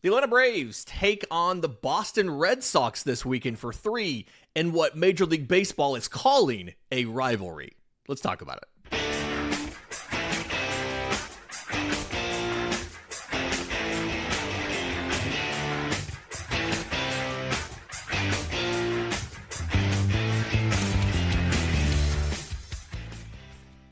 The Atlanta Braves take on the Boston Red Sox this weekend for 3 in what Major League Baseball is calling a rivalry. Let's talk about it.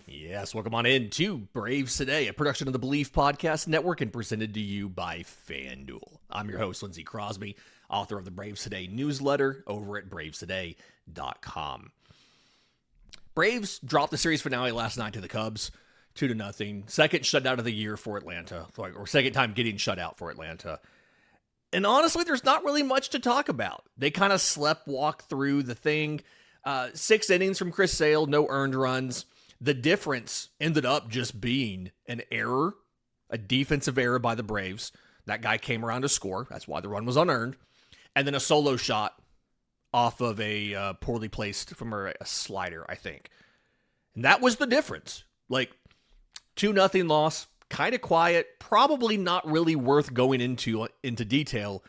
Yes, welcome on in to Braves Today, a production of the Believe Podcast Network and presented to you by FanDuel. I'm your host, Lindsay Crosby, author of the Braves Today newsletter over at bravestoday.com. Braves dropped the series finale last night to the Cubs, 2-0. Second shutout of the year for Atlanta, or second time getting shut out for Atlanta. And honestly, there's not really much to talk about. They kind of sleptwalk through the thing. 6 innings from Chris Sale, no earned runs. The difference ended up just being an error, a defensive error by the Braves. That guy came around to score. That's why the run was unearned. And then a solo shot off of a poorly placed from a slider, I think. And that was the difference. 2-0 loss, kind of quiet, probably not really worth going into detail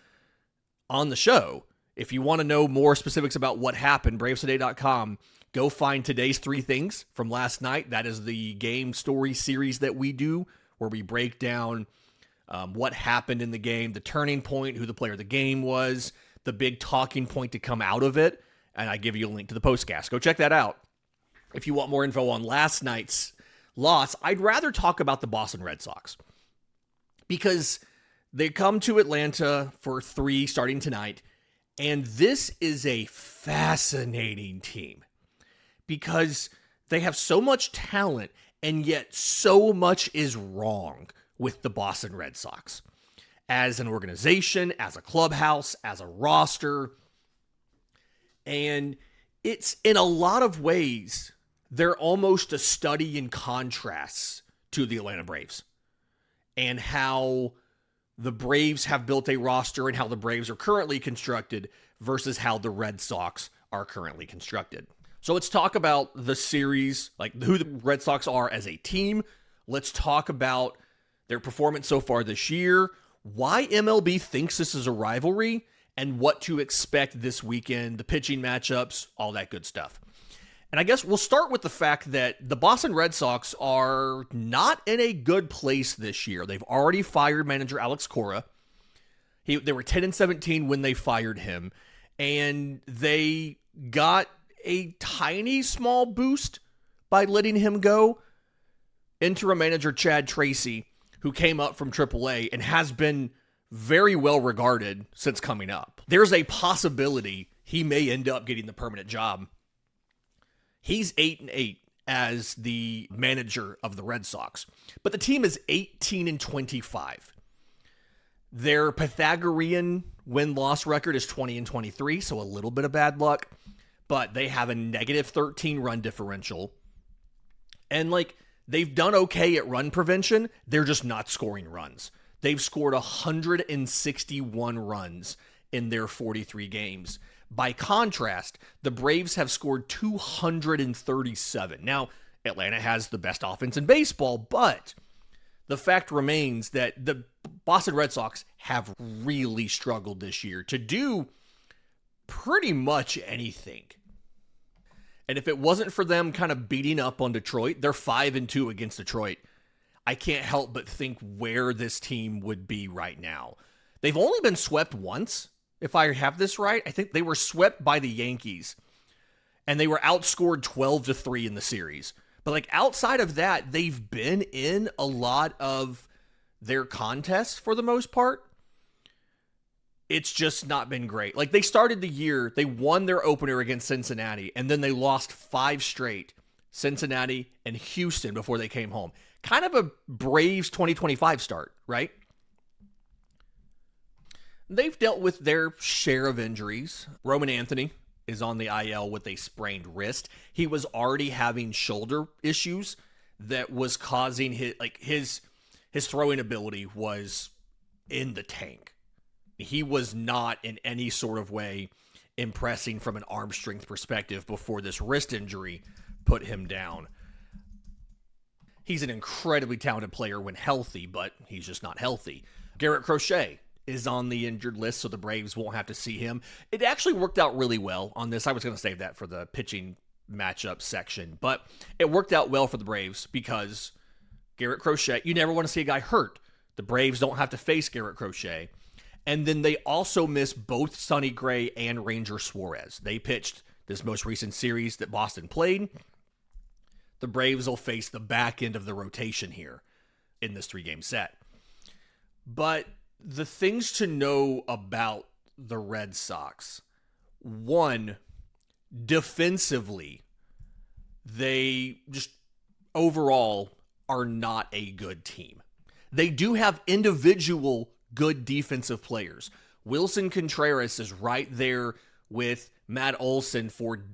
on the show. If you want to know more specifics about what happened, bravestoday.com. Go find today's 3 things from last night. That is the game story series that we do, where we break down what happened in the game, the turning point, who the player of the game was, the big talking point to come out of it, and I give you a link to the postcast. Go check that out. If you want more info on last night's loss, I'd rather talk about the Boston Red Sox, because they come to Atlanta for 3 starting tonight, and this is a fascinating team. Because they have so much talent, and yet so much is wrong with the Boston Red Sox. As an organization, as a clubhouse, as a roster. And it's, in a lot of ways, they're almost a study in contrasts to the Atlanta Braves. And how the Braves have built a roster and how the Braves are currently constructed versus how the Red Sox are currently constructed. So let's talk about the series, who the Red Sox are as a team. Let's talk about their performance so far this year, why MLB thinks this is a rivalry, and what to expect this weekend, the pitching matchups, all that good stuff. And I guess we'll start with the fact that the Boston Red Sox are not in a good place this year. They've already fired manager Alex Cora. They were 10-17 when they fired him, and they got a tiny small boost by letting him go. Interim manager Chad Tracy, who came up from AAA and has been very well regarded since coming up. There's a possibility he may end up getting the permanent job. He's 8-8 as the manager of the Red Sox, but the team is 18-25. Their Pythagorean win-loss record is 20-23, so a little bit of bad luck. But they have a negative 13 run differential. And they've done okay at run prevention. They're just not scoring runs. They've scored 161 runs in their 43 games. By contrast, the Braves have scored 237. Now, Atlanta has the best offense in baseball, but the fact remains that the Boston Red Sox have really struggled this year to do pretty much anything. And if it wasn't for them kind of beating up on Detroit, they're 5-2 against Detroit. I can't help but think where this team would be right now. They've only been swept once, if I have this right. I think they were swept by the Yankees, and they were outscored 12-3 in the series. But outside of that, they've been in a lot of their contests for the most part. It's just not been great. They started the year, they won their opener against Cincinnati, and then they lost 5 straight, Cincinnati and Houston, before they came home. Kind of a Braves 2025 start, right? They've dealt with their share of injuries. Roman Anthony is on the IL with a sprained wrist. He was already having shoulder issues that was causing his throwing ability was in the tank. He was not in any sort of way impressing from an arm strength perspective before this wrist injury put him down. He's an incredibly talented player when healthy, but he's just not healthy. Garrett Crochet is on the injured list, so the Braves won't have to see him. It actually worked out really well on this. I was going to save that for the pitching matchup section, but it worked out well for the Braves because Garrett Crochet, you never want to see a guy hurt. The Braves don't have to face Garrett Crochet. And then they also missed both Sonny Gray and Ranger Suarez. They pitched this most recent series that Boston played. The Braves will face the back end of the rotation here in this 3-game set. But the things to know about the Red Sox, one, defensively, they just overall are not a good team. They do have individual good defensive players. Wilson Contreras is right there with Matt Olson for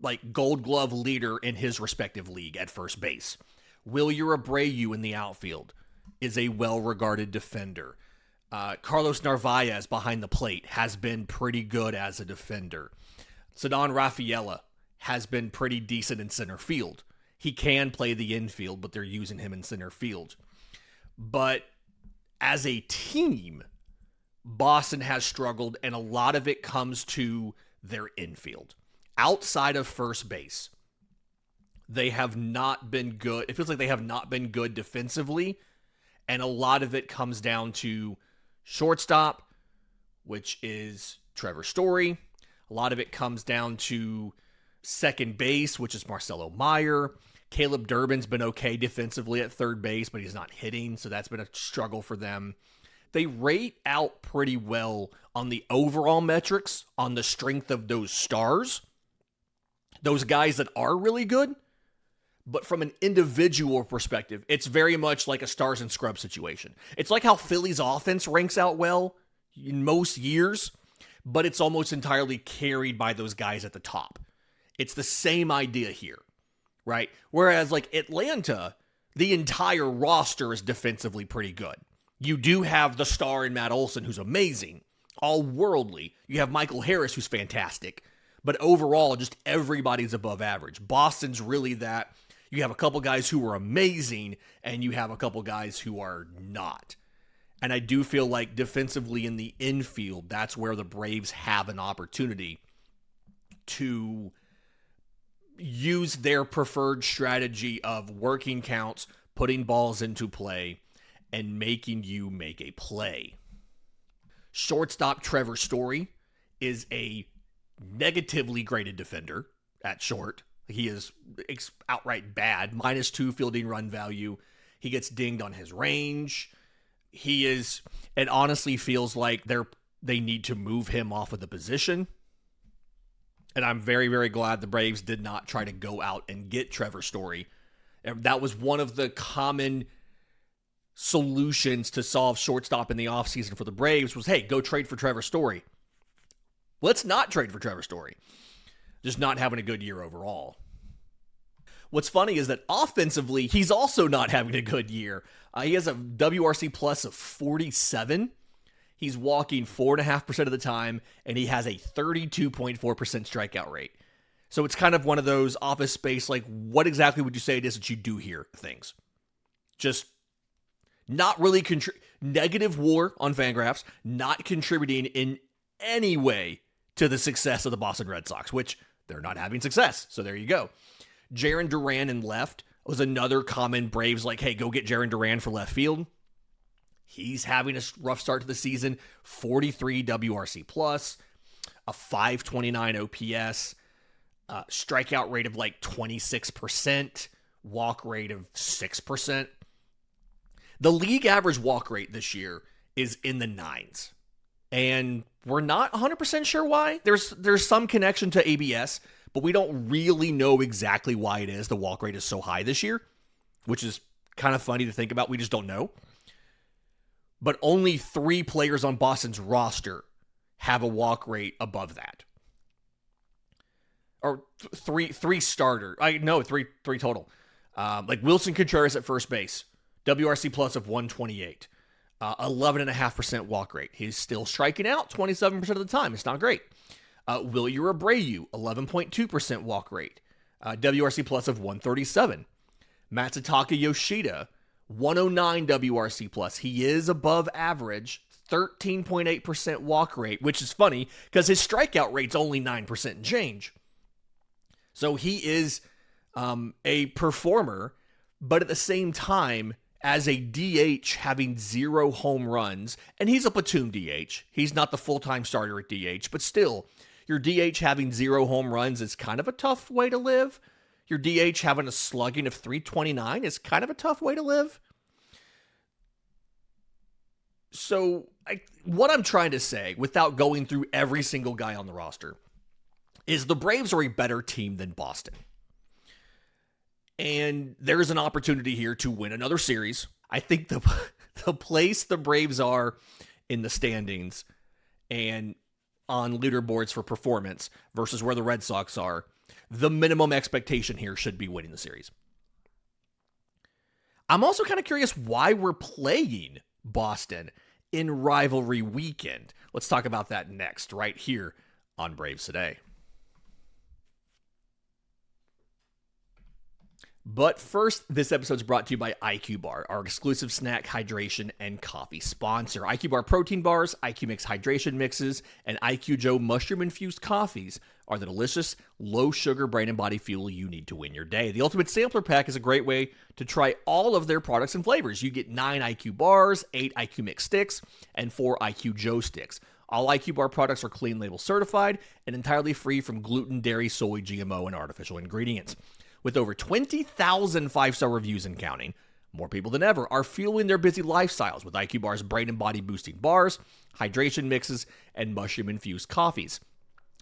like Gold Glove leader in his respective league at first base. Wilyer Abreu in the outfield is a well-regarded defender. Carlos Narvaez behind the plate has been pretty good as a defender. Ceddanne Rafaela has been pretty decent in center field. He can play the infield, but they're using him in center field. But as a team, Boston has struggled, and a lot of it comes to their infield. Outside of first base, they have not been good. It feels like they have not been good defensively, and a lot of it comes down to shortstop, which is Trevor Story. A lot of it comes down to second base, which is Marcelo Meyer. Caleb Durbin's been okay defensively at third base, but he's not hitting, so that's been a struggle for them. They rate out pretty well on the overall metrics on the strength of those stars, those guys that are really good. But from an individual perspective, it's very much like a stars and scrubs situation. It's like how Philly's offense ranks out well in most years, but it's almost entirely carried by those guys at the top. It's the same idea here, right? Whereas like Atlanta, the entire roster is defensively pretty good. You do have the star in Matt Olson, who's amazing, all worldly. You have Michael Harris, who's fantastic. But overall, just everybody's above average. Boston's really that. You have a couple guys who are amazing, and you have a couple guys who are not. And I do feel like defensively in the infield, that's where the Braves have an opportunity to use their preferred strategy of working counts, putting balls into play, and making you make a play. Shortstop Trevor Story is a negatively graded defender at short. He is outright bad, -2 fielding run value. He gets dinged on his range. It honestly feels like they need to move him off of the position. And I'm very, very glad the Braves did not try to go out and get Trevor Story. That was one of the common solutions to solve shortstop in the offseason for the Braves was, hey, go trade for Trevor Story. Let's not trade for Trevor Story. Just not having a good year overall. What's funny is that offensively, he's also not having a good year. He has a WRC plus of 47. He's walking 4.5% of the time, and he has a 32.4% strikeout rate. So it's kind of one of those Office Space, like, what exactly would you say it is that you do here things? Just not really negative WAR on Fangraphs, not contributing in any way to the success of the Boston Red Sox, which they're not having success. So there you go. Jarren Duran in left was another common Braves like, hey, go get Jarren Duran for left field. He's having a rough start to the season. 43 WRC plus, a 529 OPS, strikeout rate of like 26%, walk rate of 6%. The league average walk rate this year is in the 9s. And we're not 100% sure why. There's some connection to ABS, but we don't really know exactly why it is the walk rate is so high this year, which is kind of funny to think about. We just don't know. But only 3 players on Boston's roster have a walk rate above that. Or three starter. Three total. Like Wilson Contreras at first base. WRC plus of 128. 11.5% walk rate. He's still striking out 27% of the time. It's not great. Wilyer Abreu, 11.2% walk rate. WRC plus of 137. Matsutaka Yoshida, 109 WRC plus. He is above average, 13.8% walk rate, which is funny because his strikeout rate's only 9% and change. So he is a performer, but at the same time, as a DH having 0 home runs, and he's a platoon DH. He's not the full-time starter at DH, but still, your DH having 0 home runs is kind of a tough way to live. Your DH having a slugging of 329 is kind of a tough way to live. So what I'm trying to say, without going through every single guy on the roster, is the Braves are a better team than Boston. And there's an opportunity here to win another series. I think the place the Braves are in the standings and on leaderboards for performance versus where the Red Sox are, the minimum expectation here should be winning the series. I'm also kind of curious why we're playing Boston in Rivalry Weekend. Let's talk about that next, right here on Braves Today. But first, this episode is brought to you by IQ Bar, our exclusive snack, hydration, and coffee sponsor. IQ Bar protein bars, IQ Mix hydration mixes, and IQ Joe mushroom-infused coffees are the delicious, low-sugar brain and body fuel you need to win your day. The Ultimate Sampler Pack is a great way to try all of their products and flavors. You get 9 IQ Bars, 8 IQ Mix sticks, and 4 IQ Joe sticks. All IQ Bar products are clean label certified and entirely free from gluten, dairy, soy, GMO, and artificial ingredients. With over 20,000 5-star reviews and counting, more people than ever are fueling their busy lifestyles with IQ Bar's brain and body boosting bars, hydration mixes, and mushroom-infused coffees.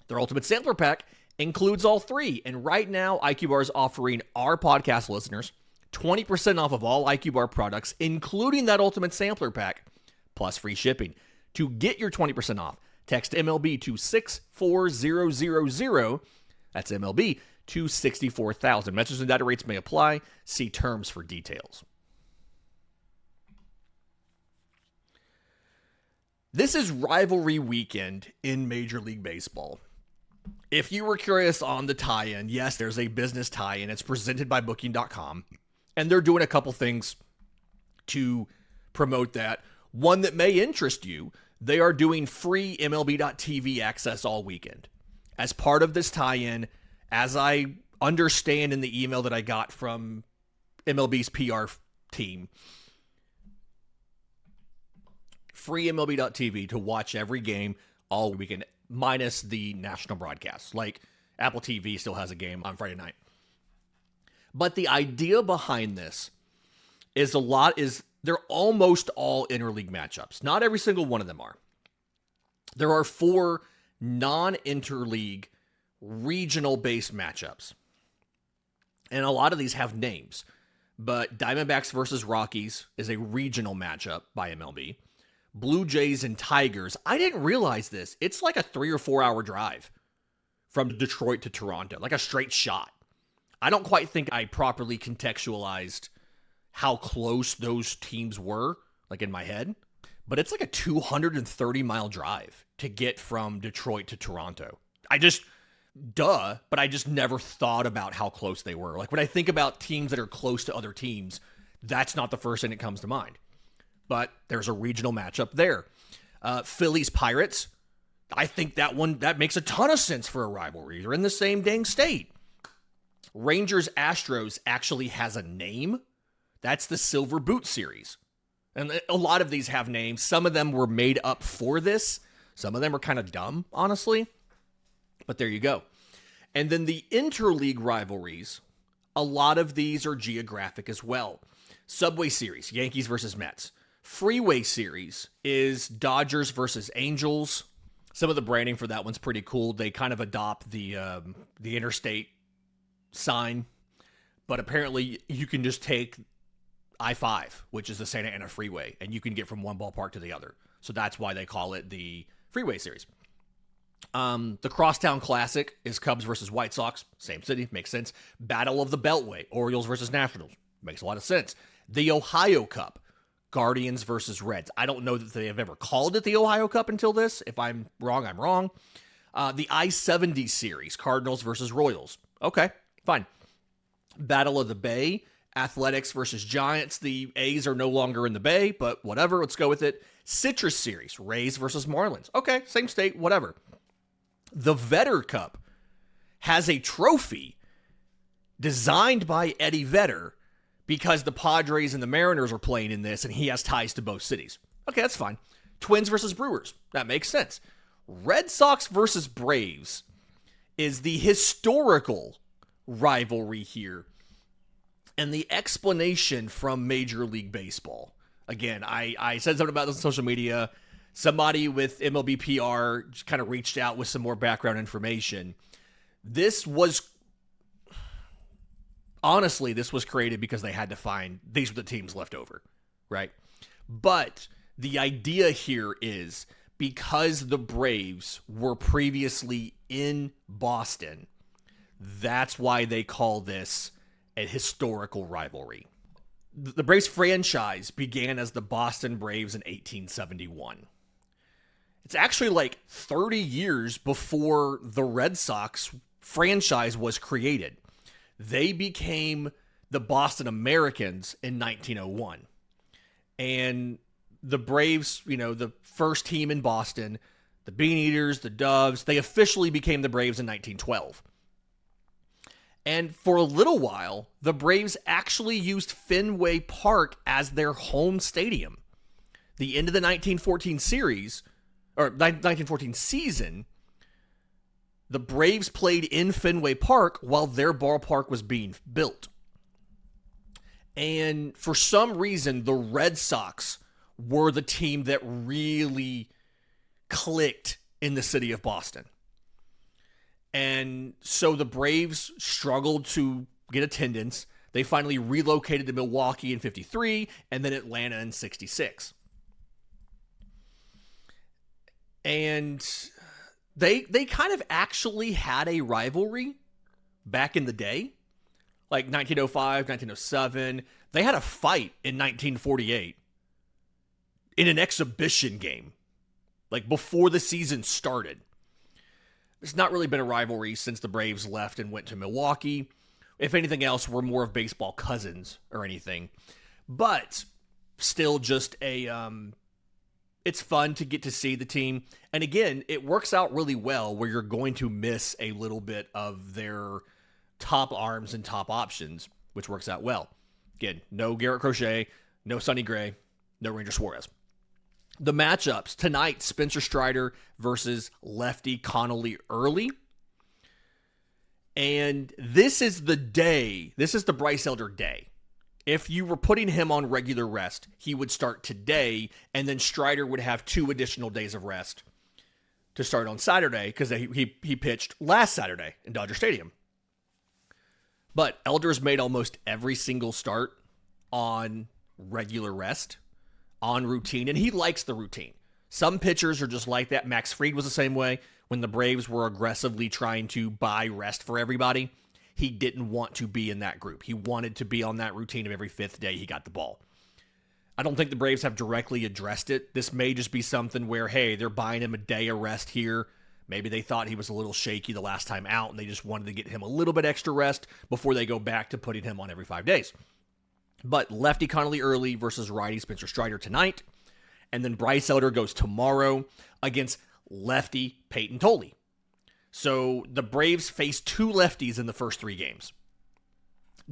Their Ultimate Sampler Pack includes all 3, and right now, IQ Bar is offering our podcast listeners 20% off of all IQ Bar products, including that Ultimate Sampler Pack, plus free shipping. To get your 20% off, text MLB to 64000. That's MLB to 64,000. Messages and data rates may apply. See terms for details. This is Rivalry Weekend in Major League Baseball. If you were curious on the tie-in, yes, there's a business tie-in. It's presented by Booking.com, and they're doing a couple things to promote that. One that may interest you, they are doing free MLB.TV access all weekend. As part of this tie-in, as I understand in the email that I got from MLB's PR team, free MLB.TV to watch every game all weekend, minus the national broadcasts. Like Apple TV still has a game on Friday night. But the idea behind this is they're almost all interleague matchups. Not every single one of them are. There are 4 non-interleague regional-based matchups. And a lot of these have names. But Diamondbacks versus Rockies is a regional matchup by MLB. Blue Jays and Tigers, I didn't realize this. It's like a 3 or 4 hour drive from Detroit to Toronto, like a straight shot. I don't quite think I properly contextualized how close those teams were, like in my head. But it's like a 230-mile drive to get from Detroit to Toronto. But I just never thought about how close they were. Like when I think about teams that are close to other teams, that's not the first thing that comes to mind. But there's a regional matchup there. Phillies Pirates, I think that makes a ton of sense for a rivalry. They're in the same dang state. Rangers Astros actually has a name. That's the Silver Boot Series. And a lot of these have names. Some of them were made up for this. Some of them are kind of dumb, honestly. But there you go. And then the interleague rivalries, a lot of these are geographic as well. Subway Series, Yankees versus Mets. Freeway Series is Dodgers versus Angels. Some of the branding for that one's pretty cool. They kind of adopt the interstate sign. But apparently you can just take I-5, which is the Santa Ana Freeway, and you can get from one ballpark to the other. So that's why they call it the Freeway Series. The Crosstown Classic is Cubs versus White Sox. Same city, makes sense. Battle of the Beltway, Orioles versus Nationals. Makes a lot of sense. The Ohio Cup, Guardians versus Reds. I don't know that they have ever called it the Ohio Cup until this. If I'm wrong, I'm wrong. The I-70 Series, Cardinals versus Royals. Okay, fine. Battle of the Bay, Athletics versus Giants. The A's are no longer in the Bay, but whatever, let's go with it. Citrus Series, Rays versus Marlins. Okay, same state, whatever. The Vetter Cup has a trophy designed by Eddie Vedder because the Padres and the Mariners are playing in this, and he has ties to both cities. Okay, that's fine. Twins versus Brewers. That makes sense. Red Sox versus Braves is the historical rivalry here. And the explanation from Major League Baseball. Again, I said something about this on social media. Somebody with MLB PR kind of reached out with some more background information. This was created because they had to find, these were the teams left over, right? But the idea here is because the Braves were previously in Boston, that's why they call this a historical rivalry. The Braves franchise began as the Boston Braves in 1871. It's actually like 30 years before the Red Sox franchise was created. They became the Boston Americans in 1901. And the Braves, the first team in Boston, the Bean Eaters, the Doves, they officially became the Braves in 1912. And for a little while, the Braves actually used Fenway Park as their home stadium. The end of the 1914 season, the Braves played in Fenway Park while their ballpark was being built. And for some reason, the Red Sox were the team that really clicked in the city of Boston. And so the Braves struggled to get attendance. They finally relocated to Milwaukee in 53 and then Atlanta in 66. And they kind of actually had a rivalry back in the day. Like 1905, 1907. They had a fight in 1948 in an exhibition game. Like before the season started. It's not really been a rivalry since the Braves left and went to Milwaukee. If anything else, we're more of baseball cousins or anything. But still just it's fun to get to see the team. And again, it works out really well where you're going to miss a little bit of their top arms and top options, which works out well. Again, no Garrett Crochet, no Sonny Gray, no Ranger Suarez. The matchups tonight, Spencer Strider versus lefty Connolly Early. And this is the Bryce Elder day. If you were putting him on regular rest, he would start today, and then Strider would have 2 additional days of rest to start on Saturday because he pitched last Saturday in Dodger Stadium. But Elder's made almost every single start on regular rest, on routine, and he likes the routine. Some pitchers are just like that. Max Fried was the same way when the Braves were aggressively trying to buy rest for everybody. He didn't want to be in that group. He wanted to be on that routine of every 5th day he got the ball. I don't think the Braves have directly addressed it. This may just be something where, hey, they're buying him a day of rest here. Maybe they thought he was a little shaky the last time out, and they just wanted to get him a little bit extra rest before they go back to putting him on every 5 days. But lefty Connolly Early versus righty Spencer Strider tonight. And then Bryce Elder goes tomorrow against lefty Payton Tolle. So the Braves face 2 lefties in the first 3 games.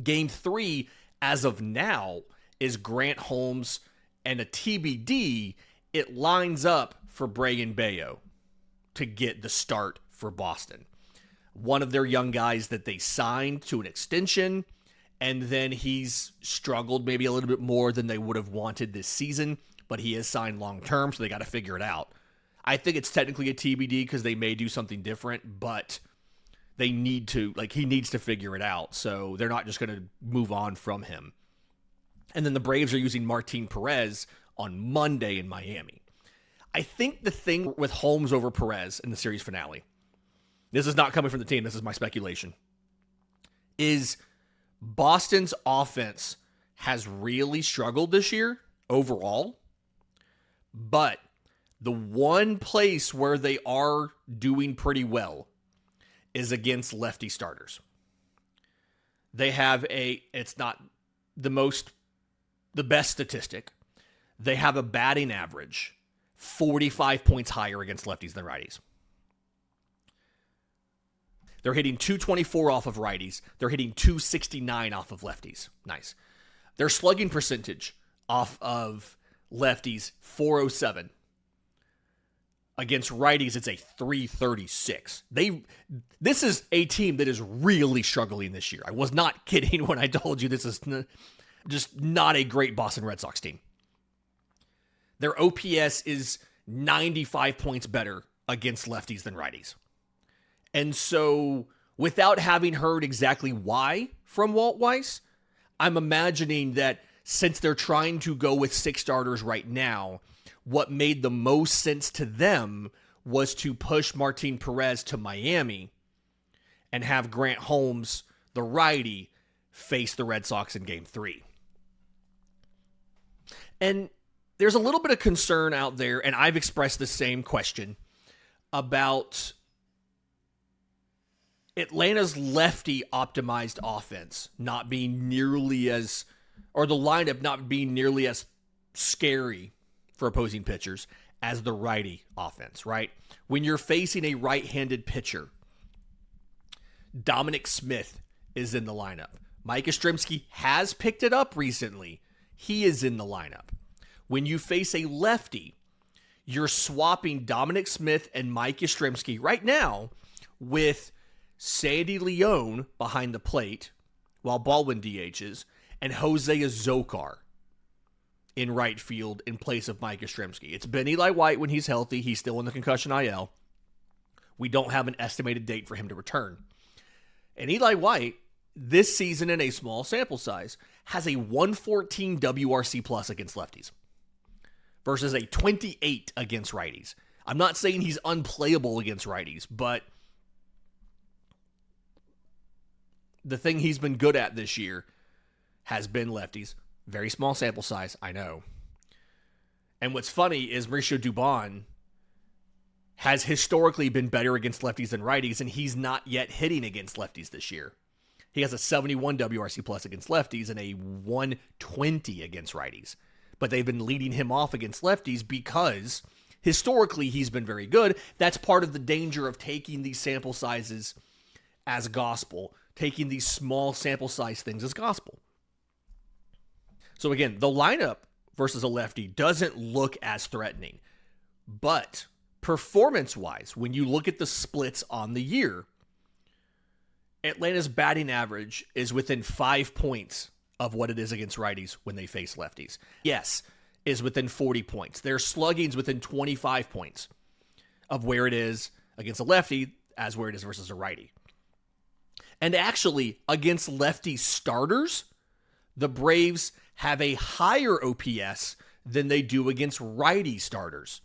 Game 3, as of now, is Grant Holmes, and a TBD, it lines up for Brayan Bello to get the start for Boston. One of their young guys that they signed to an extension, and then he's struggled maybe a little bit more than they would have wanted this season, but he is signed long-term, so they got to figure it out. I think it's technically a TBD because they may do something different, but they need to, he needs to figure it out, so they're not just going to move on from him. And then the Braves are using Martin Perez on Monday in Miami. I think the thing with Holmes over Perez in the series finale, this is not coming from the team, this is my speculation, is Boston's offense has really struggled this year overall, but the one place where they are doing pretty well is against lefty starters. They have it's not the best statistic. They have a batting average 45 points higher against lefties than righties. They're hitting 224 off of righties. They're hitting 269 off of lefties. Nice. Their slugging percentage off of lefties, 407. Against righties, it's a 336. This is a team that is really struggling this year. I was not kidding when I told you this is just not a great Boston Red Sox team. Their OPS is 95 points better against lefties than righties. And so, without having heard exactly why from Walt Weiss, I'm imagining that since they're trying to go with 6 starters right now, what made the most sense to them was to push Martin Perez to Miami and have Grant Holmes, the righty, face the Red Sox in Game 3. And there's a little bit of concern out there, and I've expressed the same question about Atlanta's lefty optimized offense not being nearly as, or the lineup not being nearly as scary for opposing pitchers as the righty offense, right? When you're facing a right-handed pitcher, Dominic Smith is in the lineup. Mike Yastrzemski has picked it up recently. He is in the lineup. When you face a lefty, you're swapping Dominic Smith and Mike Yastrzemski right now with Sandy Leon behind the plate while Baldwin DHs, and Jose Azocar in right field in place of Mike Yastrzemski. It's been Eli White when he's healthy. He's still in the concussion IL. We don't have an estimated date for him to return. And Eli White, this season in a small sample size, has a 114 WRC plus against lefties versus a 28 against righties. I'm not saying he's unplayable against righties, but the thing he's been good at this year has been lefties. Very small sample size, I know. And what's funny is Mauricio Dubon has historically been better against lefties than righties, and he's not yet hitting against lefties this year. He has a 71 WRC plus against lefties and a 120 against righties. But they've been leading him off against lefties because historically he's been very good. That's part of the danger of taking these sample sizes as gospel, taking these small sample size things as gospel. So again, the lineup versus a lefty doesn't look as threatening. But performance-wise, when you look at the splits on the year, Atlanta's batting average is within 5 points of what it is against righties when they face lefties. Yes, is within 40 points. Their slugging's within 25 points of where it is against a lefty as where it is versus a righty. And actually, against lefty starters, the Braves have a higher OPS than they do against righty starters.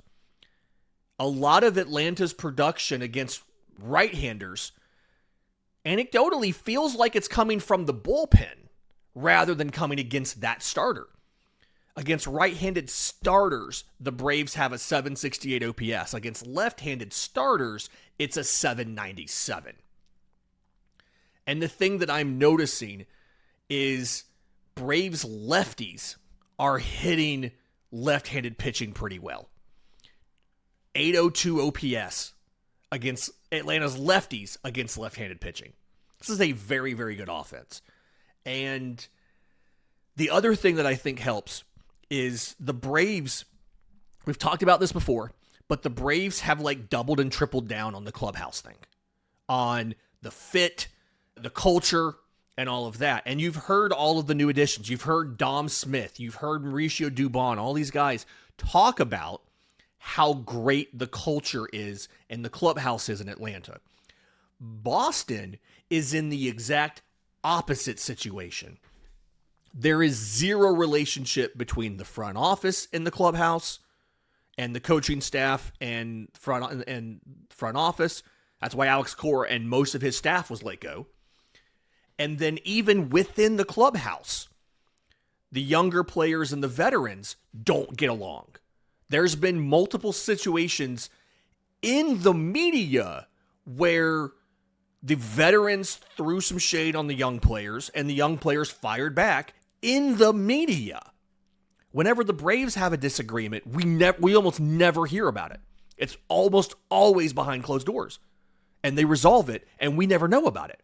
A lot of Atlanta's production against right-handers anecdotally feels like it's coming from the bullpen rather than coming against that starter. Against right-handed starters, the Braves have a 768 OPS. Against left-handed starters, it's a 797. And the thing that I'm noticing is Braves lefties are hitting left-handed pitching pretty well. 802 OPS against Atlanta's lefties against left-handed pitching. This is a very, very good offense. And the other thing that I think helps is the Braves, we've talked about this before, but the Braves have like doubled and tripled down on the clubhouse thing, on the fit, the culture, and all of that. And you've heard all of the new additions. You've heard Dom Smith. You've heard Mauricio Dubon. All these guys talk about how great the culture is and the clubhouse is in Atlanta. Boston is in the exact opposite situation. There is zero relationship between the front office in the clubhouse and the coaching staff and front office. That's why Alex Cora and most of his staff was let go. And then even within the clubhouse, the younger players and the veterans don't get along. There's been multiple situations in the media where the veterans threw some shade on the young players and the young players fired back in the media. Whenever the Braves have a disagreement, we almost never hear about it. It's almost always behind closed doors. And they resolve it, and we never know about it.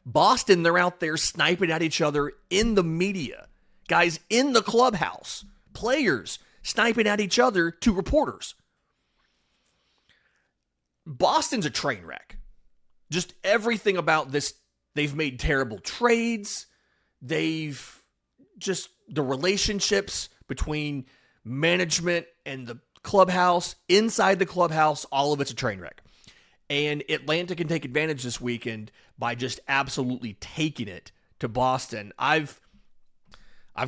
Boston, they're out there sniping at each other in the media. Guys in the clubhouse. Players sniping at each other to reporters. Boston's a train wreck. Just everything about this, they've made terrible trades. The relationships between management and the clubhouse, inside the clubhouse, all of it's a train wreck. And Atlanta can take advantage this weekend by just absolutely taking it to Boston. I've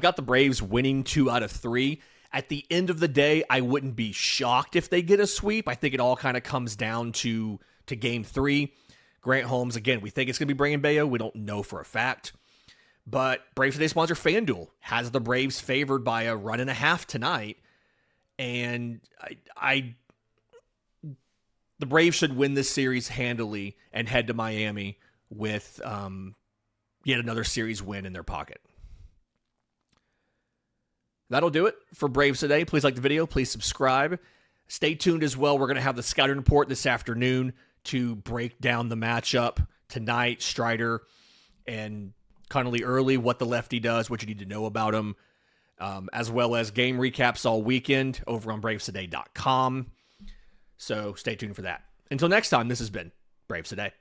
got the Braves winning 2 out of 3. At the end of the day, I wouldn't be shocked if they get a sweep. I think it all kind of comes down to game 3. Grant Holmes, again, we think it's going to be bringing Bello. We don't know for a fact. But Braves Today sponsor FanDuel has the Braves favored by a 1.5 tonight. And the Braves should win this series handily and head to Miami with yet another series win in their pocket. That'll do it for Braves Today. Please like the video. Please subscribe. Stay tuned as well. We're going to have the scouting report this afternoon to break down the matchup tonight. Strider and Connolly Early, what the lefty does, what you need to know about him, as well as game recaps all weekend over on bravestoday.com. So stay tuned for that. Until next time, this has been Braves Today.